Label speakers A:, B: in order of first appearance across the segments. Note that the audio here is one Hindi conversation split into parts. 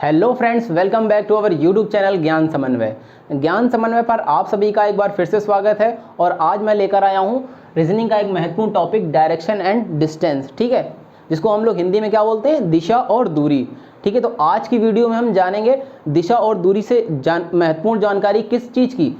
A: Hello friends, welcome back to our YouTube channel Gyan Samanvay. ज्ञान समन्वय पर आप सभी का एक बार फिर से स्वागत है। और आज मैं लेकर आया हूँ रीजनिंग का एक महत्वपूर्ण टॉपिक, डायरेक्शन एंड डिस्टेंस। ठीक है, जिसको हम लोग हिंदी में क्या बोलते हैं, दिशा और दूरी। ठीक है, तो आज की वीडियो में हम जानेंगे दिशा और दूरी से महत्वपूर्ण जानकारी किस चीज़ की,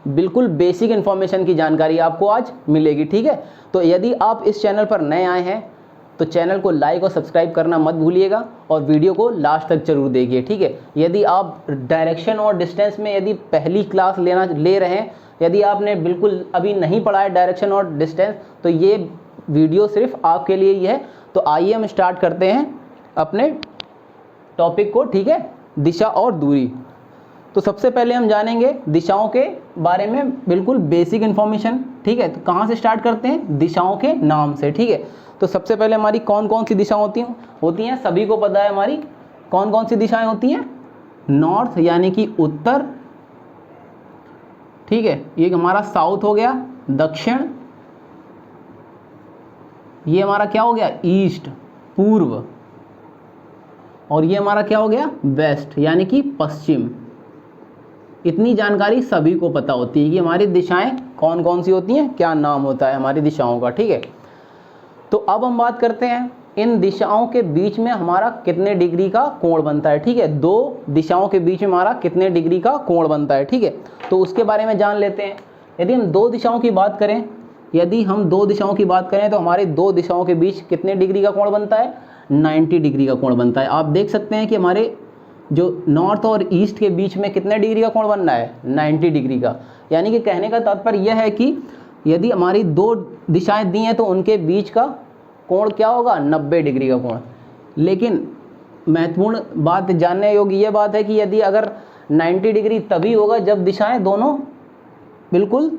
A: बिल्कुल बेसिक इन्फॉर्मेशन की जानकारी आपको आज मिलेगी। ठीक है, तो यदि आप इस चैनल पर नए आए हैं तो चैनल को लाइक और सब्सक्राइब करना मत भूलिएगा और वीडियो को लास्ट तक जरूर देखिए। ठीक है, यदि आप डायरेक्शन और डिस्टेंस में यदि पहली क्लास ले रहे हैं, यदि आपने बिल्कुल अभी नहीं पढ़ा है डायरेक्शन और डिस्टेंस, तो ये वीडियो सिर्फ आपके लिए ही है। तो आइए हम स्टार्ट करते हैं अपने टॉपिक को। ठीक है, दिशा और दूरी। तो सबसे पहले हम जानेंगे दिशाओं के बारे में बिल्कुल बेसिक इन्फॉर्मेशन। ठीक है, तो कहाँ से स्टार्ट करते हैं, दिशाओं के नाम से। ठीक है, तो सबसे पहले हमारी कौन कौन सी दिशा होती हैं सभी को पता है। हमारी कौन कौन सी दिशाएं होती हैं, नॉर्थ यानी कि उत्तर। ठीक है, ये हमारा साउथ हो गया, दक्षिण। ये हमारा क्या हो गया, ईस्ट, पूर्व। और ये हमारा क्या हो गया, वेस्ट यानी कि पश्चिम। इतनी जानकारी सभी को पता होती है कि हमारी दिशाएं कौन कौन सी होती हैं, क्या नाम होता है हमारी दिशाओं का। ठीक है, तो अब हम बात करते हैं इन दिशाओं के बीच में हमारा कितने डिग्री का कोण बनता है। ठीक है, दो दिशाओं के बीच में हमारा कितने डिग्री का कोण बनता है। ठीक है, तो उसके बारे में जान लेते हैं। यदि हम दो दिशाओं की बात करें तो हमारे दो दिशाओं के बीच कितने डिग्री का कोण बनता है, 90 डिग्री का कोण बनता है। आप देख सकते हैं कि हमारे जो नॉर्थ और ईस्ट के बीच में कितने डिग्री का कोण बनना है, 90 डिग्री का। यानी कि कहने का तात्पर्य यह है कि यदि हमारी दो दिशाएं दी हैं तो उनके बीच का कोण क्या होगा, 90 डिग्री का कोण। लेकिन महत्वपूर्ण बात जानने योग्य ये बात है कि यदि अगर 90 डिग्री तभी होगा जब दिशाएं दोनों बिल्कुल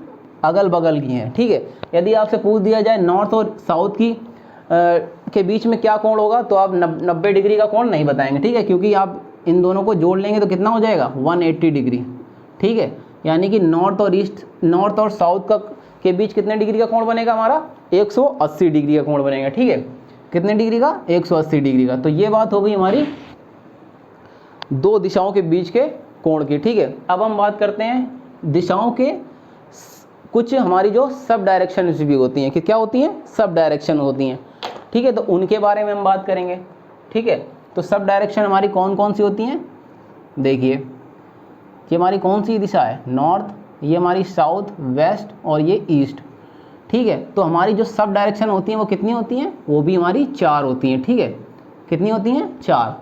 A: अगल बगल की हैं। ठीक है, यदि आपसे पूछ दिया जाए नॉर्थ और साउथ की के बीच में क्या कोण होगा, तो आप 90 डिग्री का कोण नहीं बताएंगे। ठीक है, क्योंकि आप इन दोनों को जोड़ लेंगे तो कितना हो जाएगा, 180 डिग्री। ठीक है, यानी कि नॉर्थ और साउथ के बीच कितने डिग्री का कोण बनेगा, हमारा 180 डिग्री का कोण बनेगा। ठीक है, कितने डिग्री का, 180 डिग्री का। तो ये बात हो गई हमारी दो दिशाओं के बीच के कोण की। ठीक है, अब हम बात करते हैं दिशाओं के कुछ हमारी जो सब डायरेक्शन भी होती हैं, कि क्या होती हैं, सब डायरेक्शन होती हैं। ठीक है, तो उनके बारे में हम बात करेंगे। ठीक है, तो सब डायरेक्शन हमारी कौन कौन सी होती हैं, देखिए कि हमारी कौन सी दिशा है, नॉर्थ, ये हमारी साउथ, वेस्ट और ये ईस्ट। ठीक है, तो हमारी जो सब डायरेक्शन होती हैं वो कितनी होती हैं, वो भी हमारी 4 होती हैं। ठीक है, कितनी होती हैं, 4।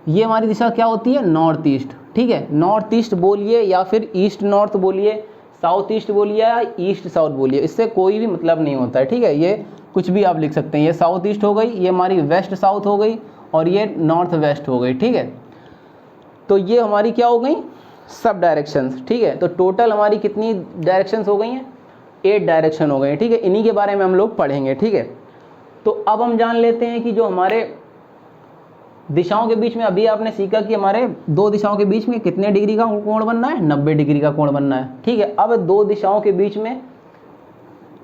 A: ये हमारी दिशा क्या होती है, नॉर्थ ईस्ट। ठीक है, नॉर्थ ईस्ट बोलिए या फिर ईस्ट नॉर्थ बोलिए, साउथ ईस्ट बोलिए या ईस्ट साउथ बोलिए, इससे कोई भी मतलब नहीं होता है। ठीक है, ये कुछ भी आप लिख सकते हैं। ये साउथ ईस्ट हो गई, ये हमारी वेस्ट साउथ हो गई और ये नॉर्थ वेस्ट हो गई। ठीक है, तो ये हमारी क्या हो गई, सब डायरेक्शंस। ठीक है, तो टोटल हमारी कितनी डायरेक्शंस हो गई हैं, 8 डायरेक्शन हो गए। ठीक है, इन्हीं के बारे में हम लोग पढ़ेंगे। ठीक है, तो अब हम जान लेते हैं कि जो हमारे दिशाओं के बीच में, अभी आपने सीखा कि हमारे दो दिशाओं के बीच में कितने डिग्री का कोण बनना है, 90 डिग्री का कोण बनना है। ठीक है, अब दो दिशाओं के बीच में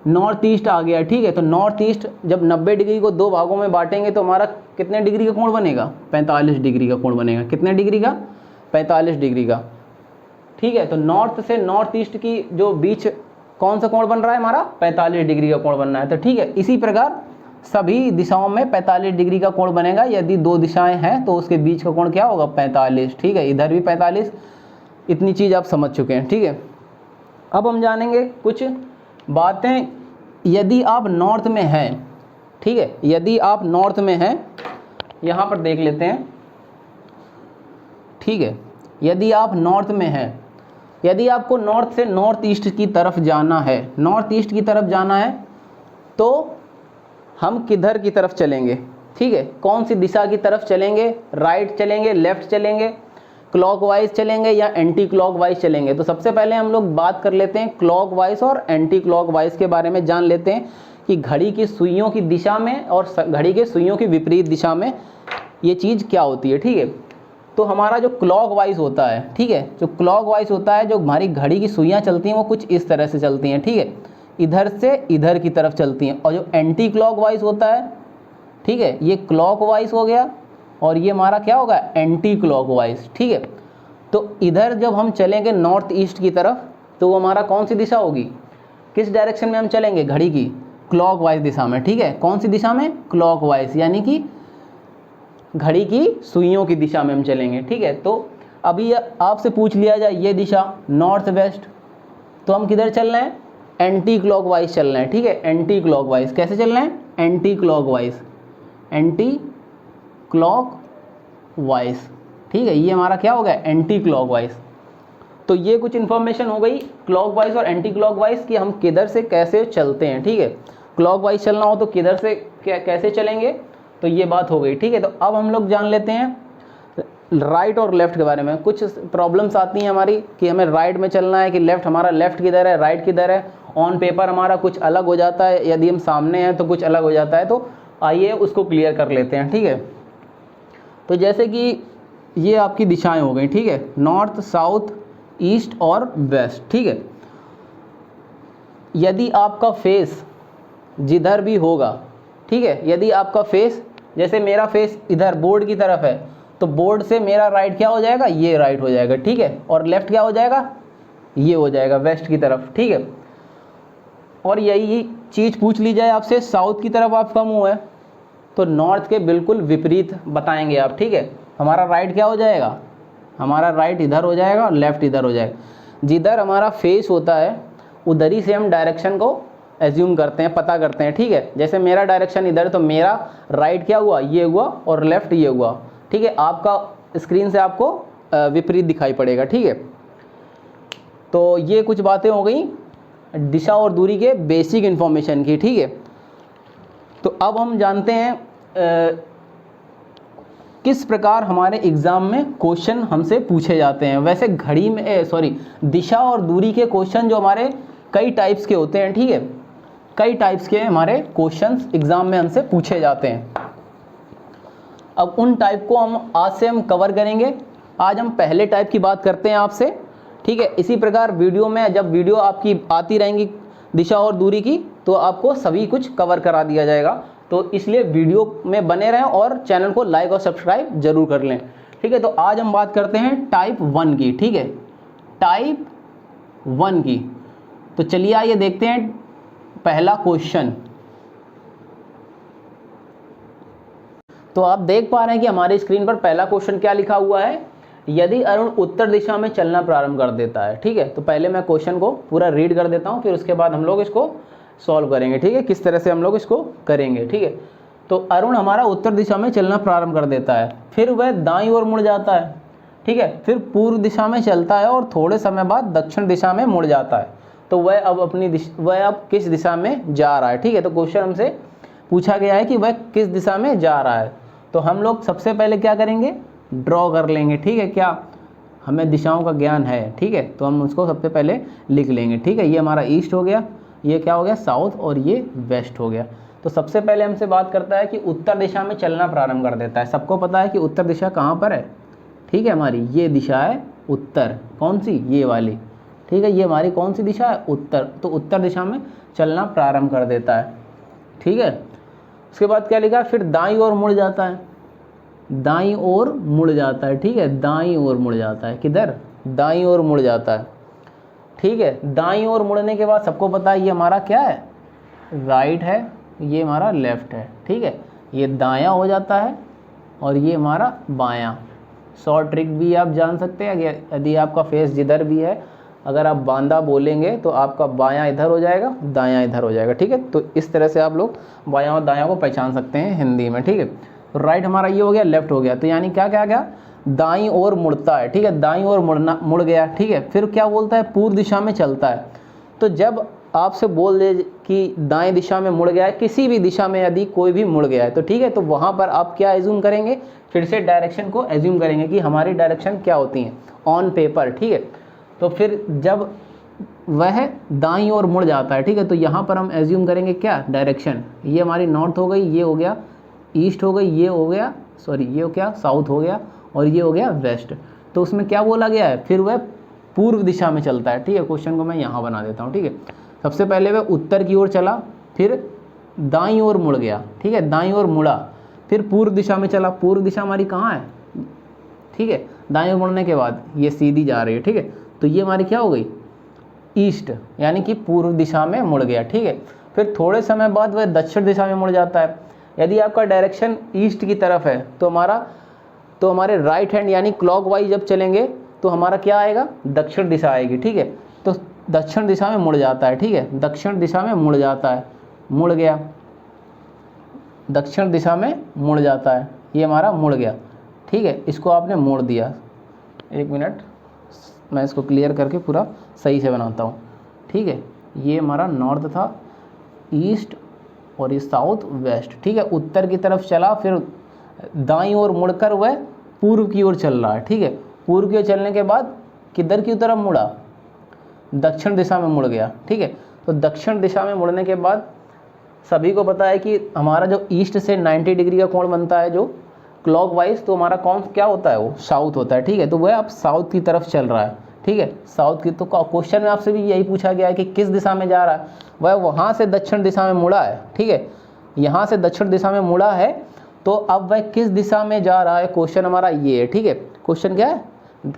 A: नॉर्थ ईस्ट आ गया। ठीक है, तो नॉर्थ ईस्ट जब 90 डिग्री को दो भागों में बांटेंगे तो हमारा कितने डिग्री का कोण बनेगा, 45 डिग्री का कोण बनेगा। कितने डिग्री का, 45 डिग्री का। ठीक है, तो नॉर्थ से नॉर्थ ईस्ट की जो बीच कौन सा कोण बन रहा है, हमारा 45 डिग्री का कोण बनना है। तो ठीक है, इसी प्रकार सभी दिशाओं में 45 डिग्री का कोण बनेगा। यदि दो दिशाएं हैं तो उसके बीच का कोण क्या होगा, 45। ठीक है, इधर भी 45। इतनी चीज़ आप समझ चुके हैं। ठीक है, अब हम जानेंगे कुछ बातें। यदि आप नॉर्थ में हैं, ठीक है, यदि आप नॉर्थ में हैं, यहाँ पर देख लेते हैं। ठीक है, यदि आप नॉर्थ में हैं, यदि आपको नॉर्थ से नॉर्थ ईस्ट की तरफ जाना है, नॉर्थ ईस्ट की तरफ जाना है, तो हम किधर की तरफ चलेंगे, ठीक है, कौन सी दिशा की तरफ चलेंगे, राइट चलेंगे, लेफ्ट चलेंगे, क्लॉकवाइज चलेंगे या एंटी क्लॉकवाइज चलेंगे। तो सबसे पहले हम लोग बात कर लेते हैं क्लॉकवाइज और एंटी क्लॉकवाइज के बारे में, जान लेते हैं कि घड़ी की सुइयों की दिशा में और घड़ी के सुइयों की विपरीत दिशा में ये चीज़ क्या होती है। ठीक है, तो हमारा जो क्लॉकवाइज होता है, ठीक है, जो क्लॉकवाइज होता है, जो हमारी घड़ी की सुइयाँ चलती हैं वो कुछ इस तरह से चलती हैं। ठीक है, इधर से इधर की तरफ चलती हैं। और जो एंटी क्लॉकवाइज होता है, ठीक है, ये क्लॉकवाइज हो गया और ये हमारा क्या होगा, एंटी क्लॉकवाइज, ठीक है। तो इधर जब हम चलेंगे नॉर्थ ईस्ट की तरफ तो वो हमारा कौन सी दिशा होगी, किस डायरेक्शन में हम चलेंगे, घड़ी की क्लॉकवाइज दिशा में, ठीक है। कौन सी दिशा में, क्लॉकवाइज, यानी कि घड़ी की सुइयों की दिशा में हम चलेंगे, ठीक है। तो अभी आपसे पूछ लिया जाए ये दिशा नॉर्थ वेस्ट, तो हम किधर चल रहे हैं, एंटी क्लॉकवाइज चल रहे हैं, ठीक है। एंटी क्लॉकवाइज कैसे चल रहे हैं, एंटी क्लॉकवाइज, एंटी क्लॉकवाइज, ठीक है। ये हमारा क्या हो गया, एंटी क्लॉकवाइज। तो ये कुछ इन्फॉर्मेशन हो गई क्लॉकवाइज और एंटी क्लॉकवाइज कि हम किधर से कैसे चलते हैं, ठीक है। क्लॉकवाइज चलना हो तो किधर से कैसे चलेंगे, तो ये बात हो गई, ठीक है। तो अब हम लोग जान लेते हैं राइट और लेफ्ट के बारे में। कुछ प्रॉब्लम्स आती हैं हमारी कि हमें राइट में चलना है कि लेफ्ट, हमारा लेफ्ट किधर है, राइट किधर है। ऑन पेपर हमारा कुछ अलग हो जाता है, यदि हम सामने हैं तो कुछ अलग हो जाता है। तो आइए उसको क्लियर कर लेते हैं, ठीक है। तो जैसे कि ये आपकी दिशाएं हो गई, ठीक है, नॉर्थ, साउथ, ईस्ट और वेस्ट, ठीक है। यदि आपका फेस जिधर भी होगा, ठीक है, यदि आपका फेस, जैसे मेरा फेस इधर बोर्ड की तरफ है तो बोर्ड से मेरा राइट क्या हो जाएगा, ये राइट हो जाएगा, ठीक है। और लेफ्ट क्या हो जाएगा, ये हो जाएगा वेस्ट की तरफ, ठीक है। और यही चीज़ पूछ ली जाए आपसे साउथ की तरफ आपका मुंह है तो नॉर्थ के बिल्कुल विपरीत बताएंगे आप, ठीक है। हमारा राइट क्या हो जाएगा, हमारा राइट इधर हो जाएगा और लेफ्ट इधर हो जाएगा। जिधर हमारा फेस होता है उधर ही से हम डायरेक्शन को एज्यूम करते हैं, पता करते हैं, ठीक है। जैसे मेरा डायरेक्शन इधर तो मेरा राइट क्या हुआ, ये हुआ, और लेफ्ट ये हुआ, ठीक है। आपका स्क्रीन से आपको विपरीत दिखाई पड़ेगा, ठीक है। तो ये कुछ बातें हो गई दिशा और दूरी के बेसिक इन्फॉर्मेशन की, ठीक है। तो अब हम जानते हैं किस प्रकार हमारे एग्ज़ाम में क्वेश्चन हमसे पूछे जाते हैं। वैसे घड़ी में दिशा और दूरी के क्वेश्चन जो हमारे कई टाइप्स के होते हैं, ठीक है, कई टाइप्स के हमारे क्वेश्चंस एग्ज़ाम में हमसे पूछे जाते हैं। अब उन टाइप को आज से हम कवर करेंगे। आज हम पहले टाइप की बात करते हैं आपसे, ठीक है। इसी प्रकार वीडियो में जब वीडियो आपकी आती रहेंगी दिशा और दूरी की तो आपको सभी कुछ कवर करा दिया जाएगा। तो इसलिए वीडियो में बने रहें और चैनल को लाइक और सब्सक्राइब जरूर कर लें, ठीक है। तो आज हम बात करते हैं टाइप 1 की, ठीक है, टाइप 1 की। तो चलिए आइए देखते हैं पहला क्वेश्चन। तो आप देख पा रहे हैं कि हमारी स्क्रीन पर पहला क्वेश्चन क्या लिखा हुआ है, यदि अरुण उत्तर दिशा में चलना प्रारंभ कर देता है, ठीक है। तो पहले मैं क्वेश्चन को पूरा रीड कर देता हूं, फिर उसके बाद हम लोग इसको सॉल्व करेंगे, ठीक है, किस तरह से हम लोग इसको करेंगे, ठीक है। तो अरुण हमारा उत्तर दिशा में चलना प्रारंभ कर देता है, फिर वह दाईं ओर मुड़ जाता है, ठीक है, फिर पूर्व दिशा में चलता है और थोड़े समय बाद दक्षिण दिशा में मुड़ जाता है। तो वह अब किस दिशा में जा रहा है, ठीक है। तो क्वेश्चन हमसे पूछा गया है कि वह किस दिशा में जा रहा है। तो हम लोग सबसे पहले क्या करेंगे, ड्रॉ कर लेंगे, ठीक है। क्या हमें दिशाओं का ज्ञान है, ठीक है, तो हम उसको सबसे पहले लिख लेंगे, ठीक है। ये हमारा ईस्ट हो गया, ये क्या हो गया, साउथ, और ये वेस्ट हो गया। तो सबसे पहले हमसे बात करता है कि उत्तर दिशा में चलना प्रारंभ कर देता है। सबको पता है कि उत्तर दिशा कहाँ पर है, ठीक है, हमारी ये दिशा है उत्तर, कौन सी, ये वाली, ठीक है। ये हमारी कौन सी दिशा है, उत्तर। तो उत्तर दिशा में चलना प्रारंभ कर देता है, ठीक है। उसके बाद क्या लिखा, फिर दाईं ओर मुड़ जाता है, दाईं ओर मुड़ जाता है, ठीक है, दाईं ओर मुड़ जाता है, किधर, दाईं ओर मुड़ जाता है, ठीक है। दाईं ओर मुड़ने के बाद सबको पता है ये हमारा क्या है, राइट है, ये हमारा लेफ्ट है, ठीक है। ये दायां हो जाता है और ये हमारा बायां। शॉर्ट ट्रिक भी आप जान सकते हैं, यदि आपका फेस जिधर भी है, अगर आप बांदा बोलेंगे तो आपका बायां इधर हो जाएगा, दायां इधर हो जाएगा, ठीक है। तो इस तरह से आप लोग बायां और दायां को पहचान सकते हैं हिंदी में, ठीक है। तो राइट हमारा ये हो गया, लेफ्ट हो गया। तो यानी क्या क्या क्या, दाईं ओर मुड़ता है, ठीक है, दाईं ओर मुड़ गया, ठीक है। फिर क्या बोलता है, पूर्व दिशा में चलता है। तो जब आपसे बोल दे कि दाएं दिशा में मुड़ गया है, किसी भी दिशा में यदि कोई भी मुड़ गया है तो ठीक है, तो वहाँ पर आप क्या एज्यूम करेंगे, फिर से डायरेक्शन को एज्यूम करेंगे कि हमारी डायरेक्शन क्या होती हैं ऑन पेपर, ठीक है। तो फिर जब वह दाईं ओर मुड़ जाता है, ठीक है, तो यहाँ पर हम एज्यूम करेंगे क्या, डायरेक्शन, ये हमारी नॉर्थ हो गई, ये हो गया ईस्ट हो गई, ये हो गया ये क्या साउथ हो गया, और ये हो गया वेस्ट। तो उसमें क्या बोला गया है, फिर वह पूर्व दिशा में चलता है, ठीक है। क्वेश्चन को मैं यहाँ बना देता हूँ, ठीक है। सबसे पहले वह उत्तर की ओर चला, फिर दाईं ओर मुड़ गया, ठीक है, दाईं ओर मुड़ा, फिर पूर्व दिशा में चला, पूर्व दिशा हमारी कहाँ है, ठीक है, दाएं ओर मुड़ने के बाद ये सीधी जा रही है, ठीक है, तो ये हमारी क्या हो गई, ईस्ट, यानी कि पूर्व दिशा में मुड़ गया, ठीक है। फिर थोड़े समय बाद वह दक्षिण दिशा में मुड़ जाता है। यदि आपका डायरेक्शन ईस्ट की तरफ है तो हमारे राइट हैंड यानी क्लॉकवाइज जब चलेंगे तो हमारा क्या आएगा, दक्षिण दिशा आएगी, ठीक है। तो दक्षिण दिशा में मुड़ जाता है, ठीक है, दक्षिण दिशा में मुड़ जाता है, मुड़ गया, दक्षिण दिशा में मुड़ जाता है, ये हमारा मुड़ गया, ठीक है। इसको आपने मोड़ दिया, एक मिनट मैं इसको क्लियर करके पूरा सही से बनाता हूँ, ठीक है। ये हमारा नॉर्थ था, ईस्ट और ये साउथ वेस्ट, ठीक है, उत्तर की तरफ चला, फिर दाईं ओर मुड़कर वह पूर्व की ओर चल रहा है, ठीक है। पूर्व की ओर चलने के बाद किधर की तरफ मुड़ा, दक्षिण दिशा में मुड़ गया, ठीक है। तो दक्षिण दिशा में मुड़ने के बाद सभी को पता है कि हमारा जो ईस्ट से 90 डिग्री का कोण बनता है जो क्लॉकवाइज, तो हमारा कौन क्या होता है, वो साउथ होता है, ठीक है। तो वह अब साउथ की तरफ चल रहा है, ठीक है, साउथ की। तो क्वेश्चन में आपसे भी यही पूछा गया है कि किस दिशा में जा रहा है, वह वहाँ से दक्षिण दिशा में मुड़ा है, ठीक है, यहाँ से दक्षिण दिशा में मुड़ा है, तो अब वह किस दिशा में जा रहा है, क्वेश्चन हमारा ये है, ठीक है। क्वेश्चन क्या है,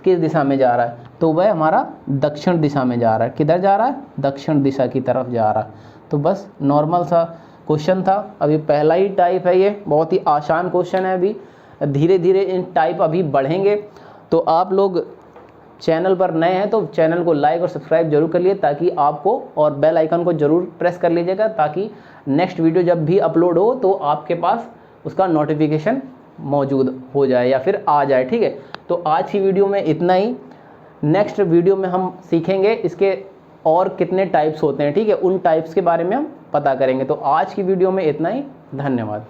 A: किस दिशा में जा रहा है, तो वह हमारा दक्षिण दिशा में जा रहा है। किधर जा रहा है, दक्षिण दिशा की तरफ जा रहा है। तो बस नॉर्मल सा क्वेश्चन था, अभी पहला ही टाइप है, ये बहुत ही आसान क्वेश्चन है। अभी धीरे धीरे इन टाइप अभी बढ़ेंगे। तो आप लोग चैनल पर नए हैं तो चैनल को लाइक और सब्सक्राइब जरूर कर लिए, ताकि आपको, और बेल आइकन को जरूर प्रेस कर लीजिएगा, ताकि नेक्स्ट वीडियो जब भी अपलोड हो तो आपके पास उसका नोटिफिकेशन मौजूद हो जाए या फिर आ जाए, ठीक है। तो आज की वीडियो में इतना ही। नेक्स्ट वीडियो में हम सीखेंगे इसके और कितने टाइप्स होते हैं, ठीक है, उन टाइप्स के बारे में हम पता करेंगे। तो आज की वीडियो में इतना ही, धन्यवाद।